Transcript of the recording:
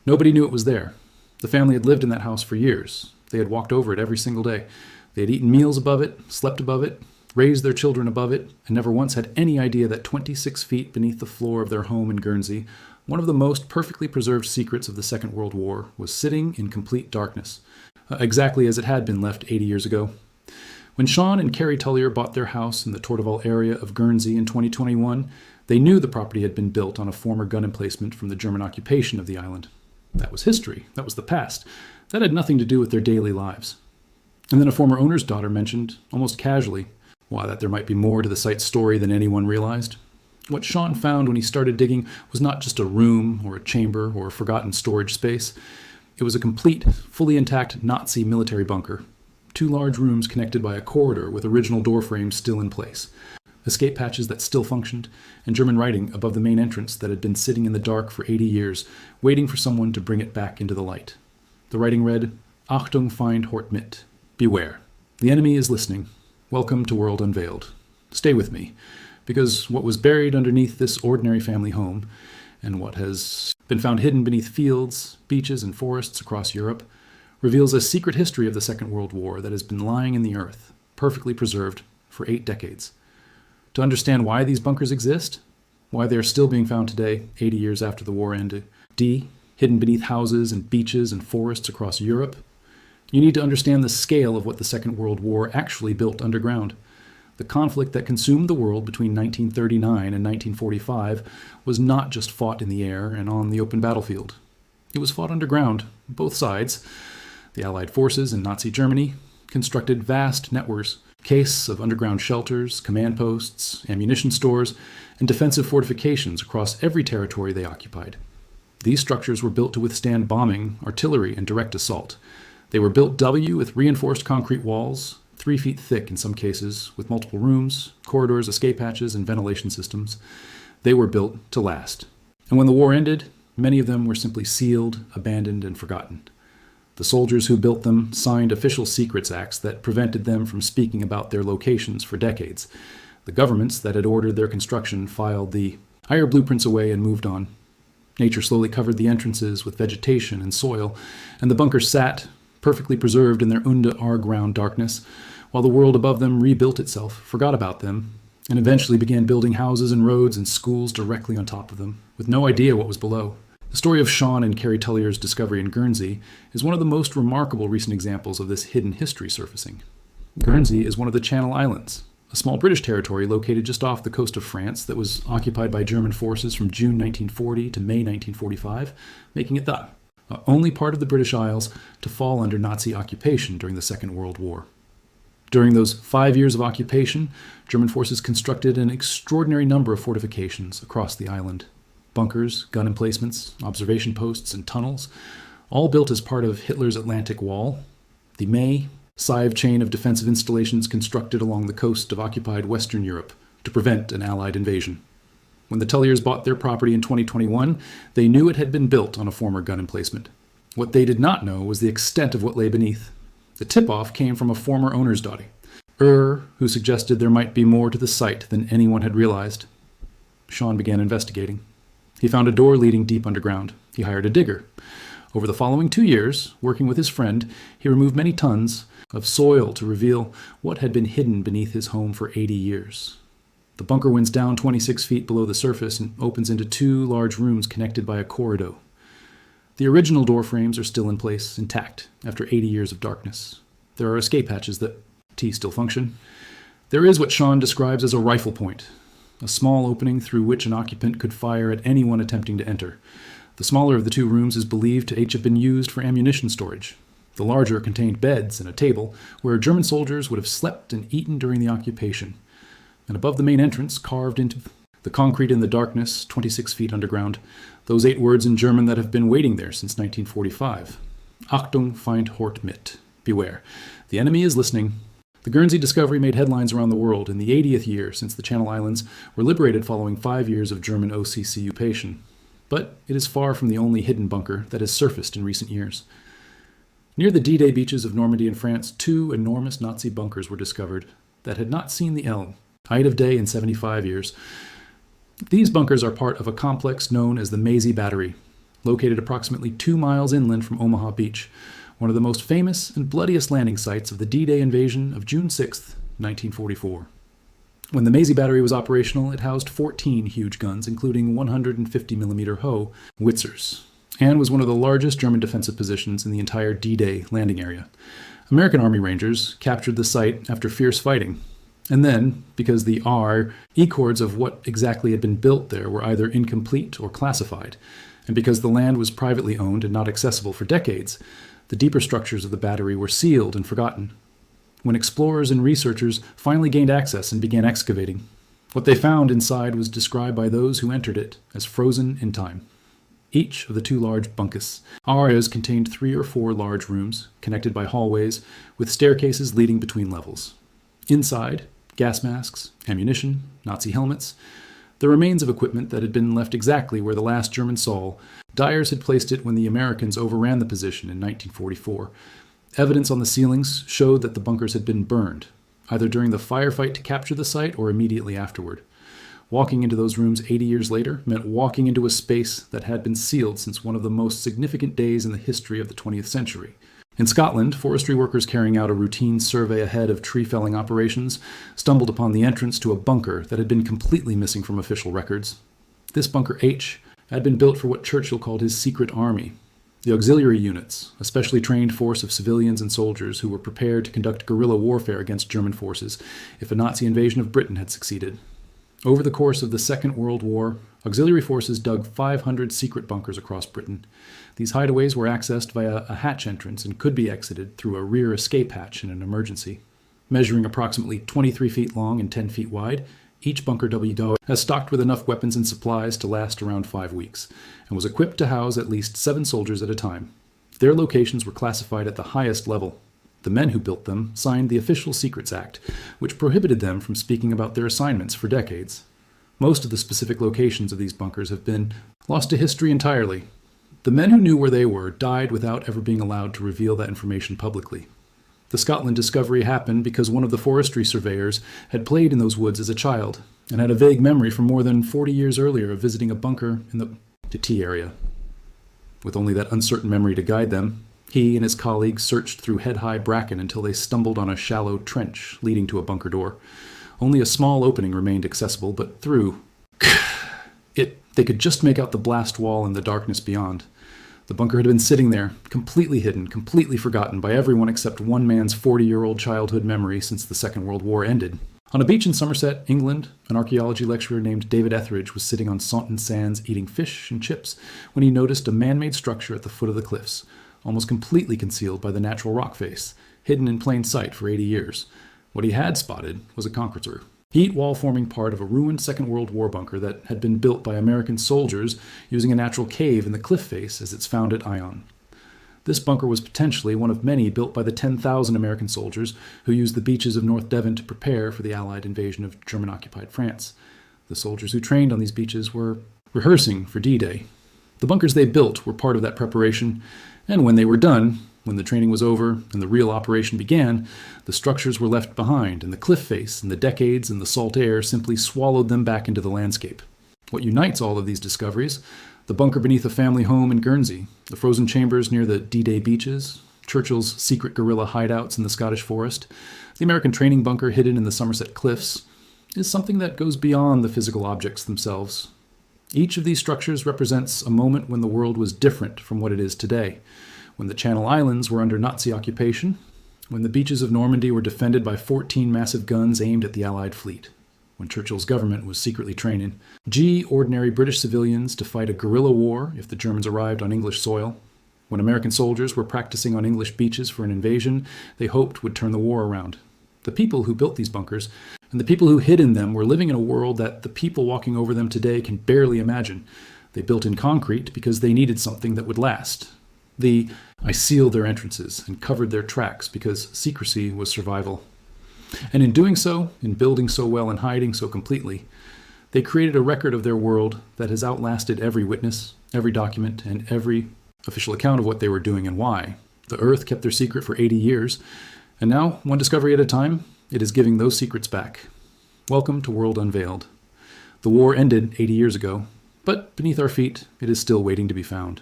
Nobody knew it was there. The family had lived in that house for years. They had walked over it every single day. They had eaten meals above it, slept above it, raised their children above it, and never once had any idea that 26 feet beneath the floor of their home in Guernsey, one of the most perfectly preserved secrets of the Second World War was sitting in complete darkness, exactly as it had been left 80 years ago. When Sean and Carrie Tullier bought their house in the Torteval area of Guernsey in 2021, they knew the property had been built on a former gun emplacement from the German occupation of the island. That was history. That was the past. That had nothing to do with their daily lives. And then a former owner's daughter mentioned, almost casually, that there might be more to the site's story than anyone realized. What Sean found when he started digging was not just a room or a chamber or a forgotten storage space. It was a complete, fully intact Nazi military bunker. 2 large rooms connected by a corridor with original door frames still in place. Escape hatches that still functioned, and German writing above the main entrance that had been sitting in the dark for 80 years, waiting for someone to bring it back into the light. The writing read, Achtung Feind hort mit. Beware. The enemy is listening. Welcome to World Unveiled. Stay with me, because what was buried underneath this ordinary family home, and what has been found hidden beneath fields, beaches, and forests across Europe, reveals a secret history of the Second World War that has been lying in the earth, perfectly preserved, for 8 decades. To understand why these bunkers exist, why they are still being found today, 80 years after the war ended, hidden beneath houses and beaches and forests across Europe, you need to understand the scale of what the Second World War actually built underground. The conflict that consumed the world between 1939 and 1945 was not just fought in the air and on the open battlefield. It was fought underground, both sides. The Allied forces in Nazi Germany constructed vast networks, of underground shelters, command posts, ammunition stores, and defensive fortifications across every territory they occupied. These structures were built to withstand bombing, artillery, and direct assault. They were built with reinforced concrete walls, 3 feet thick in some cases, with multiple rooms, corridors, escape hatches, and ventilation systems. They were built to last. And when the war ended, many of them were simply sealed, abandoned, and forgotten. The soldiers who built them signed official secrets acts that prevented them from speaking about their locations for decades. The governments that had ordered their construction filed the higher blueprints away and moved on. Nature slowly covered the entrances with vegetation and soil, and the bunkers sat, perfectly preserved in their underground darkness, while the world above them rebuilt itself, forgot about them, and eventually began building houses and roads and schools directly on top of them, with no idea what was below. The story of Sean and Carrie Tullier's discovery in Guernsey is one of the most remarkable recent examples of this hidden history surfacing. Guernsey is one of the Channel Islands, a small British territory located just off the coast of France that was occupied by German forces from June 1940 to May 1945, making it the only part of the British Isles to fall under Nazi occupation during the Second World War. During those 5 years of occupation, German forces constructed an extraordinary number of fortifications across the island. Bunkers, gun emplacements, observation posts, and tunnels, all built as part of Hitler's Atlantic Wall, the Sieve chain of defensive installations constructed along the coast of occupied Western Europe to prevent an Allied invasion. When the Tulliers bought their property in 2021, they knew it had been built on a former gun emplacement. What they did not know was the extent of what lay beneath. The tip-off came from a former owner's daughter, who suggested there might be more to the site than anyone had realized. Sean began investigating. He found a door leading deep underground. He hired a digger. Over the following 2 years, working with his friend, he removed many tons of soil to reveal what had been hidden beneath his home for 80 years. The bunker winds down 26 feet below the surface and opens into 2 large rooms connected by a corridor. The original door frames are still in place, intact, after 80 years of darkness. There are escape hatches that still function. There is what Sean describes as a rifle point, a small opening through which an occupant could fire at anyone attempting to enter. The smaller of the 2 rooms is believed to each have been used for ammunition storage. The larger contained beds and a table where German soldiers would have slept and eaten during the occupation. And above the main entrance, carved into the concrete in the darkness, 26 feet underground, those 8 words in German that have been waiting there since 1945. Achtung Feind hort mit. Beware. The enemy is listening. The Guernsey discovery made headlines around the world in the 80th year since the Channel Islands were liberated following 5 years of German OCC occupation. But it is far from the only hidden bunker that has surfaced in recent years. Near the D-Day beaches of Normandy in France, 2 enormous Nazi bunkers were discovered that had not seen the height of day in 75 years. These bunkers are part of a complex known as the Mazy Battery. located approximately 2 miles inland from Omaha Beach, one of the most famous and bloodiest landing sites of the D-Day invasion of June 6, 1944. When the Maisie Battery was operational, it housed 14 huge guns, including 150mm howitzers, and was one of the largest German defensive positions in the entire D-Day landing area. American Army Rangers captured the site after fierce fighting, and then, because the records of what exactly had been built there were either incomplete or classified, and because the land was privately owned and not accessible for decades, the deeper structures of the battery were sealed and forgotten. When explorers and researchers finally gained access and began excavating, what they found inside was described by those who entered it as frozen in time. Each of the 2 large bunkers areas contained 3 or 4 large rooms, connected by hallways, with staircases leading between levels. Inside, gas masks, ammunition, Nazi helmets, the remains of equipment that had been left exactly where the last German Sol Dyers had placed it when the Americans overran the position in 1944. Evidence on the ceilings showed that the bunkers had been burned, either during the firefight to capture the site or immediately afterward. Walking into those rooms 80 years later meant walking into a space that had been sealed since one of the most significant days in the history of the 20th century. In Scotland, forestry workers carrying out a routine survey ahead of tree-felling operations stumbled upon the entrance to a bunker that had been completely missing from official records. This Bunker H had been built for what Churchill called his secret army, the auxiliary units, a specially trained force of civilians and soldiers who were prepared to conduct guerrilla warfare against German forces if a Nazi invasion of Britain had succeeded. Over the course of the Second World War, auxiliary forces dug 500 secret bunkers across Britain. These hideaways were accessed via a hatch entrance and could be exited through a rear escape hatch in an emergency. Measuring approximately 23 feet long and 10 feet wide, each bunker W has stocked with enough weapons and supplies to last around 5 weeks, and was equipped to house at least 7 soldiers at a time. Their locations were classified at the highest level. The men who built them signed the Official Secrets Act, which prohibited them from speaking about their assignments for decades. Most of the specific locations of these bunkers have been lost to history entirely. The men who knew where they were died without ever being allowed to reveal that information publicly. The Scotland discovery happened because one of the forestry surveyors had played in those woods as a child and had a vague memory from more than 40 years earlier of visiting a bunker in the T area. With only that uncertain memory to guide them, he and his colleagues searched through head-high bracken until they stumbled on a shallow trench leading to a bunker door. Only a small opening remained accessible, but through it, they could just make out the blast wall and the darkness beyond. The bunker had been sitting there, completely hidden, completely forgotten by everyone except one man's 40-year-old childhood memory since the Second World War ended. On a beach in Somerset, England, an archaeology lecturer named David Etheridge was sitting on Saunton Sands eating fish and chips when he noticed a man-made structure at the foot of the cliffs, almost completely concealed by the natural rock face, hidden in plain sight for 80 years. What he had spotted was a concrete heat wall forming part of a ruined Second World War bunker that had been built by American soldiers using a natural cave in the cliff face as it's found at Ion. This bunker was potentially one of many built by the 10,000 American soldiers who used the beaches of North Devon to prepare for the Allied invasion of German-occupied France. The soldiers who trained on these beaches were rehearsing for D-Day. The bunkers they built were part of that preparation, and when they were done, when the training was over and the real operation began, the structures were left behind, and the cliff face and the decades and the salt air simply swallowed them back into the landscape. What unites all of these discoveries, the bunker beneath a family home in Guernsey, the frozen chambers near the D-Day beaches, Churchill's secret guerrilla hideouts in the Scottish forest, the American training bunker hidden in the Somerset cliffs, is something that goes beyond the physical objects themselves. Each of these structures represents a moment when the world was different from what it is today, when the Channel Islands were under Nazi occupation, when the beaches of Normandy were defended by 14 massive guns aimed at the Allied fleet, when Churchill's government was secretly training ordinary British civilians to fight a guerrilla war if the Germans arrived on English soil, when American soldiers were practicing on English beaches for an invasion they hoped would turn the war around. The people who built these bunkers and the people who hid in them were living in a world that the people walking over them today can barely imagine. They built in concrete because they needed something that would last. I sealed their entrances and covered their tracks because secrecy was survival. And in doing so, in building so well and hiding so completely, they created a record of their world that has outlasted every witness, every document, and every official account of what they were doing and why. The Earth kept their secret for 80 years, and now, one discovery at a time, it is giving those secrets back. Welcome to World Unveiled. The war ended 80 years ago, but beneath our feet, it is still waiting to be found.